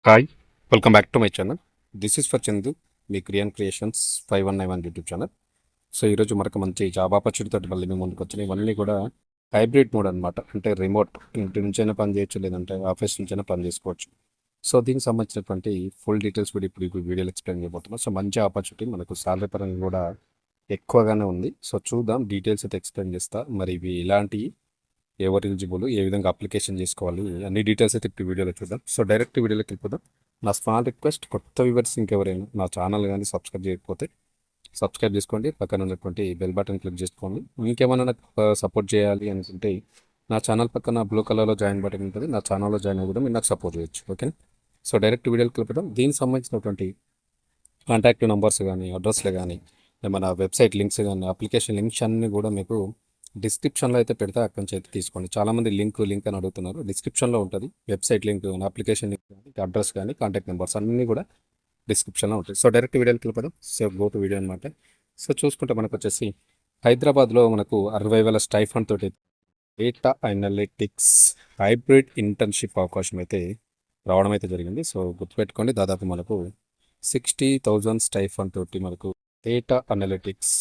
Hi welcome back to my channel. This is for Chandu, me creations 5191 YouTube channel. So ఈరోజు మరొక మంచి job opportunity తోటి మళ్ళీ మేము ముందుకు వచ్చినాయి. ఇవన్నీ కూడా హైబ్రిడ్ మోడ్ అనమాట. అంటే రిమోట్, ఇంటి నుంచైనా పని చేయొచ్చు, లేదంటే ఆఫీస్ నుంచైనా పని చేసుకోవచ్చు. సో దీనికి సంబంధించినటువంటి ఫుల్ డీటెయిల్స్ కూడా ఇప్పుడు ఈ వీడియోలో ఎక్స్ప్లెయిన్ చేయబోతున్నాం. సో మంచి ఆపర్చునిటీ, మనకు సాలరీ పరంగా కూడా ఎక్కువగానే ఉంది. సో చూద్దాం, డీటెయిల్స్ అయితే ఎక్స్ప్లెయిన్ చేస్తా. మరి ఇవి ఇలాంటి ఎవరు ఎలిజిబుల్, ఏ విధంగా అప్లికేషన్ చేసుకోవాలి, అన్ని డీటెయిల్స్ అయితే ఇప్పుడు వీడియోలో చూద్దాం. సో డైరెక్ట్ వీడియోలోకి వెళ్ళిపోదాం. నా స్మాల్ రిక్వెస్ట్, కొత్త వ్యూవర్స్ ఇంకెవరైనా నా ఛానల్ కానీ సబ్స్క్రైబ్ చేయకపోతే సబ్స్క్రైబ్ చేసుకోండి. పక్కన ఉన్నటువంటి బెల్ బటన్ క్లిక్ చేసుకోండి. ఇంకేమైనా నాకు సపోర్ట్ చేయాలి అనుకుంటే నా ఛానల్ పక్కన బ్లూ కలర్లో జాయిన్ బటన్ ఉంటుంది. నా ఛానల్లో జాయిన్ అవ్వడం మీరు నాకు సపోర్ట్ చేయొచ్చు. ఓకే, సో డైరెక్ట్ వీడియోకి వెళ్ళిపోదాం. దీనికి సంబంధించినటువంటి కాంటాక్ట్ నెంబర్స్ కానీ, అడ్రస్లు కానీ, ఏమైనా వెబ్సైట్ లింక్స్ కానీ, అప్లికేషన్ లింక్స్ అన్నీ కూడా మీకు డిస్క్రిప్షన్లో అయితే పెడితే అక్కడి నుంచి అయితే తీసుకోండి. చాలామంది లింక్ అని అడుగుతున్నారు. డిస్క్రిప్షన్లో ఉంటుంది. వెబ్సైట్ లింక్ కానీ, అప్లికేషన్ లింక్ కానీ, అడ్రస్ కానీ, కాంటాక్ట్ నెంబర్స్ అన్నీ కూడా డిస్క్రిప్షన్లో ఉంటాయి. సో డైరెక్ట్ వీడియోకి వెళ్ళిపోదాం. సేవ్ గో టు వీడియో అనమాట. సో చూసుకుంటే మనకు వచ్చేసి హైదరాబాద్లో మనకు 60,000 స్టైఫండ్ తోటి డేటా అనలిటిక్స్ హైబ్రిడ్ ఇంటర్న్షిప్ అవకాశం అయితే రావడం అయితే జరిగింది. సో గుర్తుపెట్టుకోండి, దాదాపు మనకు 60,000 స్టైఫండ్ తోటి మనకు డేటా అనలిటిక్స్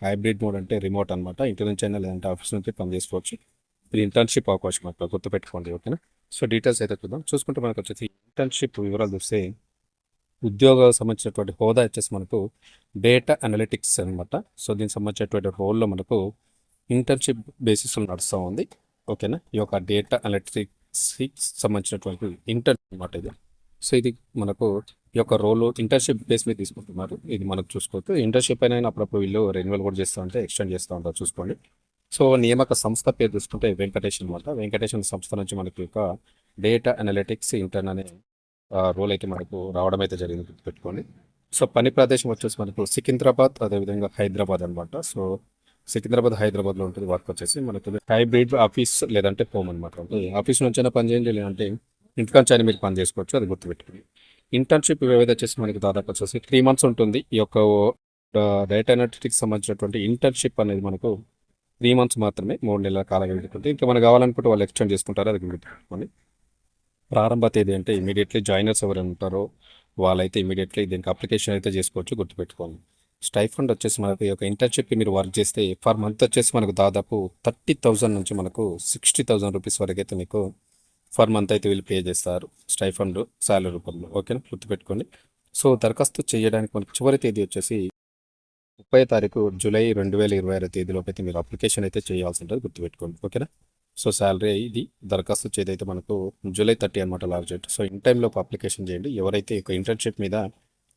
హైబ్రిడ్ మోడ్ అంటే రిమోట్ అనమాట. ఇంటి నుంచి అయినా లేదంటే ఆఫీస్ నుంచి పని చేసుకోవచ్చు. ఇది ఇంటర్న్షిప్ అవకాశం అట్లా గుర్తుపెట్టుకోండి. ఓకేనా, సో డీటెయిల్స్ అయితే చూద్దాం. చూసుకుంటే మనకు వచ్చేసి ఇంటర్న్షిప్ వివరాలు చూస్తే ఉద్యోగాలకు సంబంధించినటువంటి హోదా వచ్చేసి మనకు డేటా అనలిటిక్స్ అనమాట. సో దీనికి సంబంధించినటువంటి రోల్లో మనకు ఇంటర్న్షిప్ బేసిస్లో నడుస్తూ ఉంది. ఓకేనా, ఈ యొక్క డేటా అనలిటిక్స్కి సంబంధించినటువంటి ఇంటర్న్ అనమాట ఇది. సో ఇది మనకు ఈ యొక్క రోల్ ఇంటర్న్షిప్ బేస్ మీద తీసుకుంటున్నారు. ఇది మనకు చూసుకోవచ్చు. ఇంటర్న్షిప్ అయినా అప్పుడప్పుడు వీళ్ళు రెన్యువల్ కూడా చేస్తూ ఉంటే ఎక్స్టెండ్ చేస్తూ ఉంటారు, చూసుకోండి. సో నియామక సంస్థ పేరు చూసుకుంటే వెంకటేష్ అనమాట. వెంకటేశ్వర సంస్థ నుంచి మనకి ఒక డేటా అనలిటిక్స్ ఇంటర్న్ అనే రోల్ అయితే మనకు రావడం అయితే జరిగింది, పెట్టుకోండి. సో పని ప్రదేశం వచ్చేసి మనకు సికింద్రాబాద్, అదేవిధంగా హైదరాబాద్ అనమాట. సో సికింద్రాబాద్, హైదరాబాద్లో ఉంటుంది. వర్క్ వచ్చేసి మనకు హైబ్రిడ్ ఆఫీస్ లేదంటే హోమ్ అనమాట. ఆఫీస్ నుంచైనా పని చేయండి, లేదంటే ఇంటికాంచైనా మీరు పని చేసుకోవచ్చు. అది గుర్తుపెట్టుకోండి. ఇంటర్న్షిప్ వ్యవధి వచ్చేసి మనకి దాదాపు వచ్చేసి 3 months ఉంటుంది. ఈ యొక్క డేటా అనలిటిక్స్ సంబంధించినటువంటి ఇంటర్న్షిప్ అనేది మనకు 3 months మాత్రమే, 3 నెలల కాలం ఉంటుంది. ఇంకా మనకు కావాలనుకుంటే వాళ్ళు ఎక్స్టెండ్ చేసుకుంటారు. అది గుర్తుపెట్టుకోండి. ప్రారంభ తేదీ అంటే ఇమీడియట్లీ జాయినర్స్ ఎవరైనా ఉంటారో వాళ్ళైతే ఇమీడియట్లీ దీనికి అప్లికేషన్ అయితే చేసుకోవచ్చు, గుర్తుపెట్టుకోండి. స్టైఫండ్ వచ్చేసి మనకు ఈ యొక్క ఇంటర్న్షిప్కి మీరు వర్క్ చేస్తే పర్ మంత్ వచ్చేసి మనకు దాదాపు 30,000 నుంచి మనకు 60,000 రూపీస్ వరకు అయితే మీకు పర్ మంత్ అయితే వీళ్ళు పే చేస్తారు స్టైఫండ్ శాలరీ రూపంలో. ఓకేనా, గుర్తుపెట్టుకోండి. సో దరఖాస్తు చేయడానికి మనకు చివరి తేదీ వచ్చేసి 30 తారీఖు జూలై 2026 తేదీలోపు అయితే మీరు అప్లికేషన్ అయితే చేయాల్సి ఉంటుంది, గుర్తుపెట్టుకోండి. ఓకేనా, సో శాలరీ ఇది దరఖాస్తు చేయదైతే మనకు జూలై 30 అనమాట లాస్ట్ డేట్. సో ఇన్ టైంలోపు అప్లికేషన్ చేయండి. ఎవరైతే ఒక ఇంటర్న్షిప్ మీద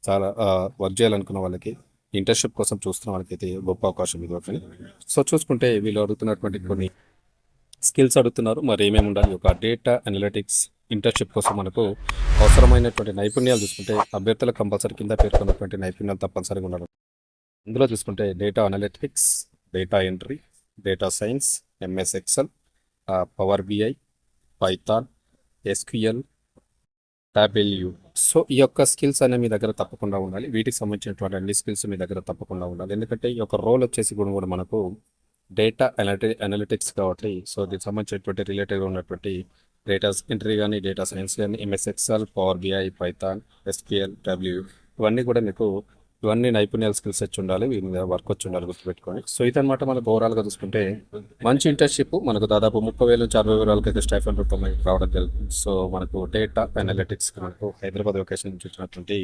చాలా వర్క్ చేయాలనుకున్న వాళ్ళకి, ఇంటర్న్షిప్ కోసం చూస్తున్న వాళ్ళకైతే గొప్ప అవకాశం ఇది. ఓకే, సో చూసుకుంటే వీళ్ళు అడుగుతున్నటువంటి కొన్ని స్కిల్స్ అడుగుతున్నారు. మరి ఏమేమి ఉండాలి ఒక డేటా అనలిటిక్స్ ఇంటర్న్షిప్ కోసం మనకు అవసరమైనటువంటి నైపుణ్యాలు చూసుకుంటే అభ్యర్థుల కంపల్సరీ కింద పేర్కొన్నటువంటి నైపుణ్యాలు తప్పనిసరిగా ఉండాలి. ఇందులో చూసుకుంటే data analytics, data entry, data science, MS Excel, Power BI, Python, SQL, Tableau. So ఈ యొక్క స్కిల్స్ అనేవి మీ దగ్గర తప్పకుండా ఉండాలి. వీటికి సంబంధించినటువంటి అన్ని స్కిల్స్ మీ దగ్గర తప్పకుండా ఉండాలి. ఎందుకంటే ఈ యొక్క రోల్ వచ్చేసి కూడా మనకు డేటా అనలిటిక్స్ కాబట్టి, సో దీనికి సంబంధించినటువంటి రిలేటెడ్గా ఉన్నటువంటి డేటా ఎంట్రీ కానీ, డేటా సైన్స్ కానీ, MS Excel, Power BI, Python, SQL, W, ఇవన్నీ కూడా మీకు ఇవన్నీ నైపుణ్యాల స్కిల్స్ వచ్చి ఉండాలి, వీటి మీద వర్క్ వచ్చి ఉండాలి, గుర్తుపెట్టుకోండి. సో ఇదనమాట మనకు ఓవరాల్గా చూసుకుంటే మంచి ఇంటర్న్షిప్ మనకు దాదాపు 30,000 నుంచి 60,000 అయితే స్టైఫండ్ రూపంలో రావడం జరుగుతుంది. సో మనకు డేటా అనలిటిక్స్ మనకు హైదరాబాద్ లొకేషన్ నుంచి వచ్చినటువంటి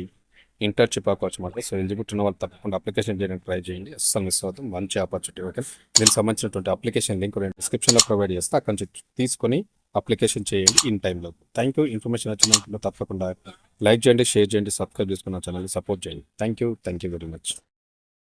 ఇంటర్న్షిప్ ఆపర్చునిటీ. సో ఎలిజిబిలిటీ ఉన్న వాళ్ళు తప్పకుండా అప్లికేషన్ చేయడానికి ట్రై చేయండి, అస్సలు మిస్ అవుతుంది. మంచి ఆపర్చునిటీ. ఓకే, దీనికి సంబంధించినటువంటి అప్లికేషన్ లింక్ నేను డిస్క్రిప్షన్లో ప్రొవైడ్ చేస్తే అక్కడి నుంచి తీసుకొని అప్లికేషన్ చేయండి ఇన్ టైంలో. Thank you. ఇన్ఫర్మేషన్ వచ్చినప్పుడు తప్పకుండా లైక్ చేయండి, షేర్ చేయండి, సబ్స్క్రైబ్ చేసుకున్న ఛానల్ని సపోర్ట్ చేయండి. Thank you very much.